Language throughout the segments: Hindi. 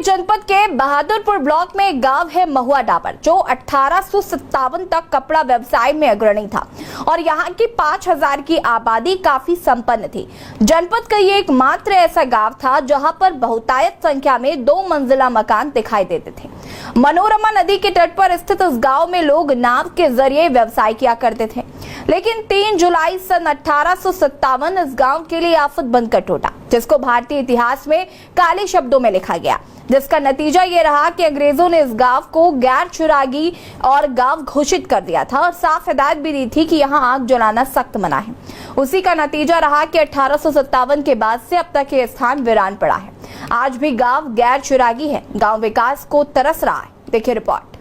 जनपद के बहादुरपुर ब्लॉक में एक गांव है महुआ डाबर, जो 1857 तक कपड़ा व्यवसाय में अग्रणी था और यहाँ की 5000 की आबादी काफी संपन्न थी। जनपद का ये एकमात्र ऐसा गांव था जहां पर बहुतायत संख्या में 2 मंजिला मकान दिखाई देते थे। मनोरमा नदी के तट पर स्थित इस गांव में लोग नाव के जरिए व्यवसाय किया करते थे, लेकिन 3 जुलाई सन 1857 इस गांव के लिए आफत बनकर टूटा, जिसको भारतीय इतिहास में काले शब्दों में लिखा गया, जिसका नतीजा ये रहा कि अंग्रेजों ने इस गांव को गैर चुरागी और गांव घोषित कर दिया था और साफ हिदायत भी दी थी कि यहाँ आग जलाना सख्त मना है। उसी का नतीजा रहा कि 1857 के बाद से अब तक ये स्थान वीरान पड़ा है। आज भी गांव गैर चुरागी है। गांव विकास को तरस रहा है। देखिए रिपोर्ट।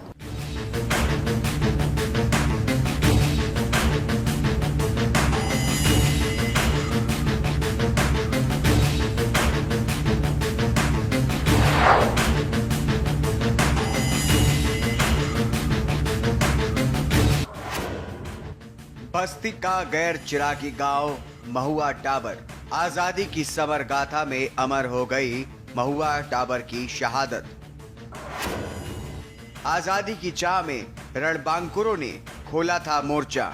बस्ती का गैर चिरागी गांव महुआ डाबर आजादी की समर गाथा में अमर हो गई। महुआ डाबर की शहादत। आजादी की चाह में रणबांकुरों ने खोला था मोर्चा।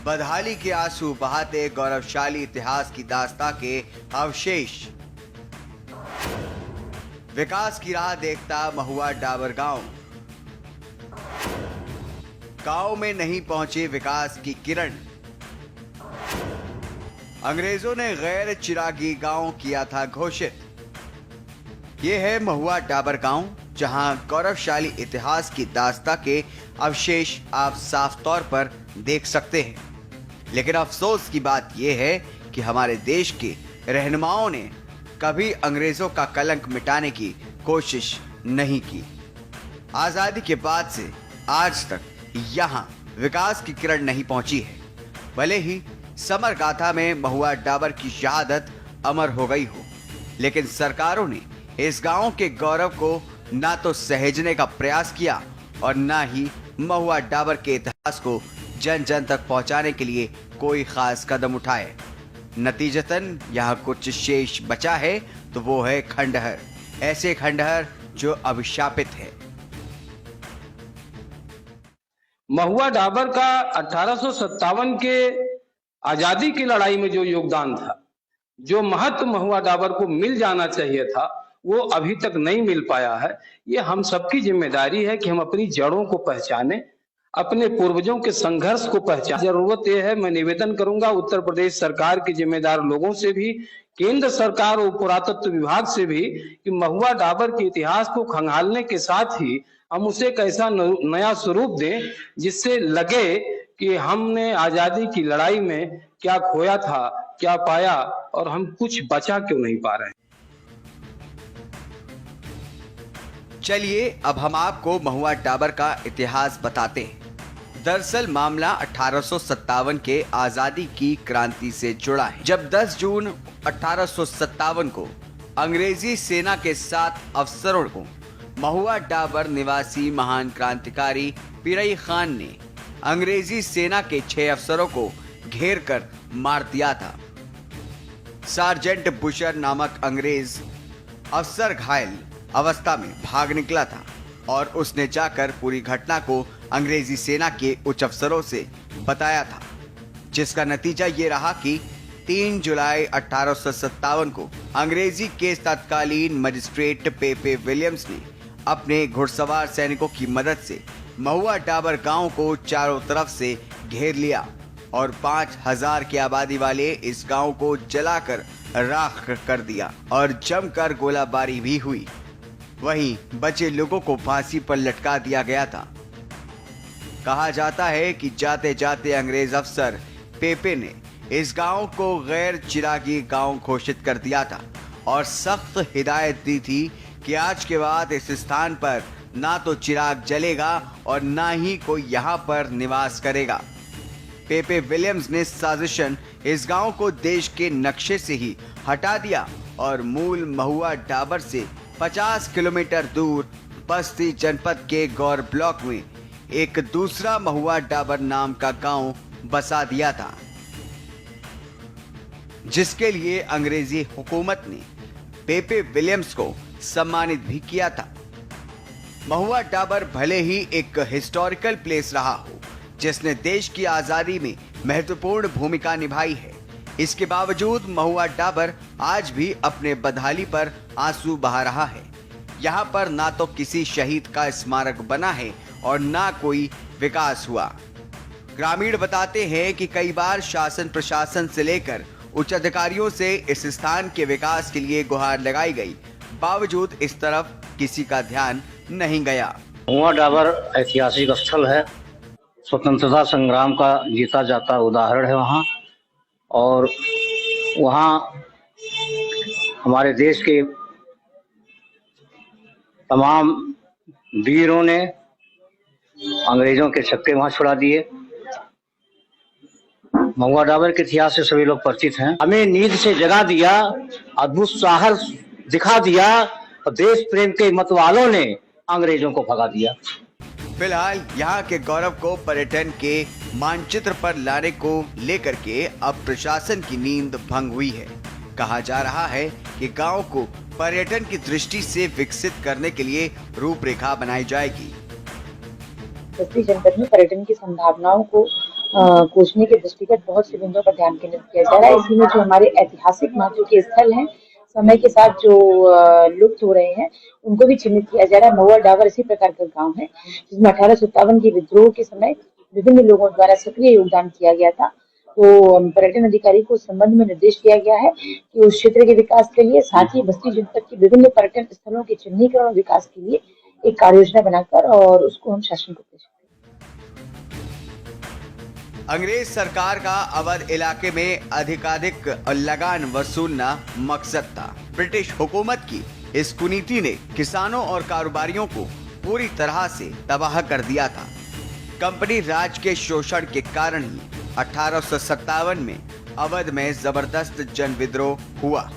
बदहाली के आंसू बहाते गौरवशाली इतिहास की दास्तां के अवशेष। विकास की राह देखता महुआ डाबर गांव। गांव में नहीं पहुंचे विकास की किरण। अंग्रेजों ने गैर चिरागी गांव किया था घोषित। ये है महुआ डाबर गांव, जहां गौरवशाली इतिहास की दास्तां के अवशेष आप साफ तौर पर देख सकते हैं। लेकिन अफसोस की बात यह है कि हमारे देश के रहनुमाओं ने कभी अंग्रेजों का कलंक मिटाने की कोशिश नहीं की। आजादी के बाद से आज तक यहां विकास की किरण नहीं पहुंची है। भले ही समर गाथा में महुआ डाबर की शहादत अमर हो गई हो, लेकिन सरकारों ने इस गांव के गौरव को ना तो सहेजने का प्रयास किया और ना ही महुआ डाबर के इतिहास को जन जन तक पहुंचाने के लिए कोई खास कदम उठाए। नतीजतन यहां कुछ शेष बचा है तो वो है खंडहर। ऐसे खंडहर जो अभिशापित है। महुआ डाबर का 1857 के आजादी की लड़ाई में जो योगदान था, जो महत्व महुआ डाबर को मिल जाना चाहिए था, वो अभी तक नहीं मिल पाया है। ये हम सबकी जिम्मेदारी है कि हम अपनी जड़ों को पहचाने, अपने पूर्वजों के संघर्ष को पहचाने। जरूरत यह है, मैं निवेदन करूंगा उत्तर प्रदेश सरकार के जिम्मेदार लोगों से भी, केंद्र सरकार और पुरातत्व विभाग से भी, कि महुआ डाबर के इतिहास को खंगालने के साथ ही हम उसे एक ऐसा नया स्वरूप दें जिससे लगे कि हमने आजादी की लड़ाई में क्या खोया था, क्या पाया और हम कुछ बचा क्यों नहीं पा रहे। चलिए अब हम आपको महुआ डाबर का इतिहास बताते हैं। दरअसल मामला 1857 के आजादी की क्रांति से जुड़ा है, जब 10 जून 1857 को अंग्रेजी सेना के 7 अफसरों को महुआ डाबर निवासी महान क्रांतिकारी पीरई खान ने अंग्रेजी सेना के 6 अफसरों को घेर कर मार दिया था। सार्जेंट बुशर नामक अंग्रेज अफसर घायल अवस्था में भाग निकला था और उसने जाकर पूरी घटना को अंग्रेजी सेना के उच्च अफसरों से बताया था, जिसका नतीजा ये रहा कि 3 जुलाई 1857 को अंग्रेजी के तत्कालीन मजिस्ट्रेट पेपे विलियम्स ने अपने घुड़सवार सैनिकों की मदद से महुआ डाबर गांव को चारों तरफ से घेर लिया और 5000 की आबादी वाले इस गांव को जलाकर राख कर दिया और जमकर गोलाबारी भी हुई। वहीं बचे लोगों को फांसी पर लटका दिया गया था। कहा जाता है कि जाते जाते अंग्रेज अफसर पेपे ने इस गांव को गैर चिरागी गांव घोषित कर दिया था और सख्त हिदायत दी थी कि आज के बाद इस स्थान पर ना तो चिराग जलेगा और ना ही कोई यहाँ पर निवास करेगा। पेपे विलियम्स ने साजिशन इस गांव को देश के नक्शे से ही हटा दिया और मूल महुआ डाबर से 50 किलोमीटर दूर बस्ती जनपद के गौर ब्लॉक में एक दूसरा महुआ डाबर नाम का गांव बसा दिया था, जिसके लिए अंग्रेजी हुकूमत ने पेपे विलियम्स को सम्मानित भी किया था। महुआ डाबर भले ही एक हिस्टोरिकल प्लेस रहा हो, जिसने देश की आजादी में महत्वपूर्ण भूमिका निभाई है, इसके बावजूद महुआ डाबर आज भी अपने बदहाली पर आंसू बहा रहा है। यहाँ पर ना तो किसी शहीद का स्मारक बना है और ना कोई विकास हुआ। ग्रामीण बताते हैं कि कई बार शासन प्रशासन से लेकर उच्च अधिकारियों से इस स्थान के विकास के लिए गुहार लगाई गई, बावजूद इस तरफ किसी का ध्यान नहीं गया। महुआ डाबर ऐतिहासिक स्थल है, स्वतंत्रता संग्राम का जीता जाता उदाहरण है वहाँ। और वहाँ हमारे देश के तमाम वीरों ने अंग्रेजों के छक्के वहाँ छुड़ा दिए। महुआ डाबर के इतिहास से सभी लोग परिचित हैं। हमें नींद से जगा दिया, अद्भुत साहस दिखा दिया और देश प्रेम के मतवालों ने अंग्रेजों को भगा दिया। फिलहाल यहाँ के गौरव को पर्यटन के मानचित्र पर लाने को लेकर के अब प्रशासन की नींद भंग हुई है। कहा जा रहा है कि गांव को पर्यटन की दृष्टि से विकसित करने के लिए रूपरेखा बनाई जाएगी। बस्ती जनपद में पर्यटन की संभावनाओं को खोजने के दृष्टिगत बहुत से बिंदुओं पर ध्यान केंद्रित किया जा रहा है। इसी में जो हमारे ऐतिहासिक महत्व के स्थल हैं, समय के साथ जो लुप्त हो रहे हैं, उनको भी चिन्हित किया जा रहा है। महुआ डाबर इसी प्रकार का गांव है जिसमें 1857 के विद्रोह के समय विभिन्न लोगों द्वारा सक्रिय योगदान किया गया था। तो पर्यटन अधिकारी को इस संबंध में निर्देश दिया गया है कि उस क्षेत्र के विकास के लिए, साथ ही बस्ती जनपद के विभिन्न पर्यटन स्थलों के चिन्हीकरण और विकास के लिए एक कार्य योजना बनाकर और उसको हम शासन को पेश करें। अंग्रेज सरकार का अवध इलाके में अधिकाधिक लगान वसूलना मकसद था। ब्रिटिश हुकूमत की इस कुनीति ने किसानों और कारोबारियों को पूरी तरह से तबाह कर दिया था। कंपनी राज के शोषण के कारण ही 1857 में अवध में जबरदस्त जन विद्रोह हुआ,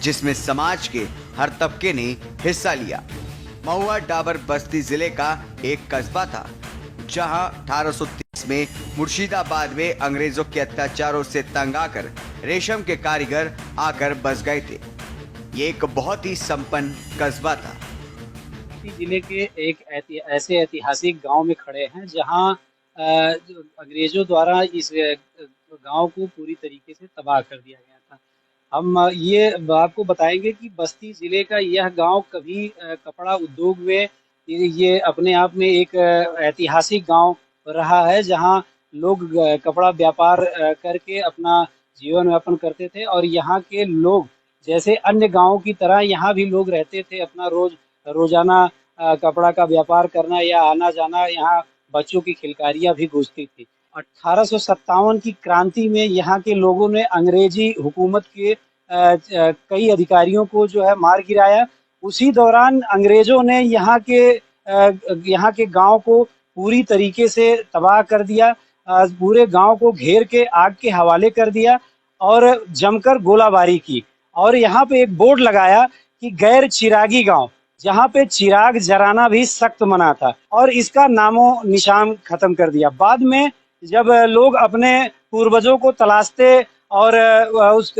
जिसमें समाज के हर तबके ने हिस्सा लिया। महुआ डाबर बस्ती जिले का एक कस्बा था, जहां 1830 में मुर्शिदाबाद में अंग्रेजों के अत्याचारों से तंग आकर रेशम के कारीगर आकर बस गए थे। ये एक बहुत ही संपन्न कस्बा था। जिले के एक ऐसे ऐतिहासिक गांव में खड़े हैं जहां अंग्रेजों द्वारा इस गांव को पूरी तरीके से तबाह कर दिया गया था। हम ये आपको बताएंगे कि बस्ती जिले का यह गांव कभी कपड़ा उद्योग में ये अपने आप में एक ऐतिहासिक गांव रहा है, जहां लोग कपड़ा व्यापार करके अपना जीवन यापन करते थे। और यहाँ के लोग जैसे अन्य गांवों की तरह यहाँ भी लोग रहते थे, अपना रोजाना कपड़ा का व्यापार करना या आना जाना। यहाँ बच्चों की खिलकारियाँ भी गूंजती थी। 1857 की क्रांति में यहाँ के लोगों ने अंग्रेजी हुकूमत के कई अधिकारियों को जो है मार गिराया। उसी दौरान अंग्रेजों ने यहाँ के गांव को पूरी तरीके से तबाह कर दिया, पूरे गांव को घेर के आग के हवाले कर दिया और जमकर गोलाबारी की। और यहाँ पे एक बोर्ड लगाया कि गैर चिरागी गांव, जहाँ पे चिराग जराना भी सख्त मना था, और इसका नामो निशान खत्म कर दिया। बाद में जब लोग अपने पूर्वजों को तलाशते और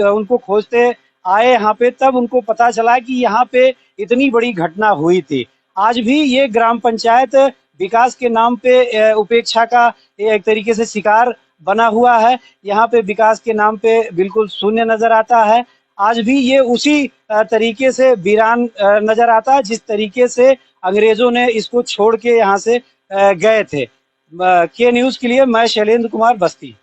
उनको खोजते आए यहाँ पे, तब उनको पता चला कि यहाँ पे इतनी बड़ी घटना हुई थी। आज भी ये ग्राम पंचायत विकास के नाम पे उपेक्षा का एक तरीके से शिकार बना हुआ है। यहाँ पे विकास के नाम पे बिल्कुल शून्य नजर आता है। आज भी ये उसी तरीके से वीरान नजर आता है जिस तरीके से अंग्रेजों ने इसको छोड़ के यहाँ से गए थे। के न्यूज़ के लिए मैं शैलेंद्र कुमार, बस्ती।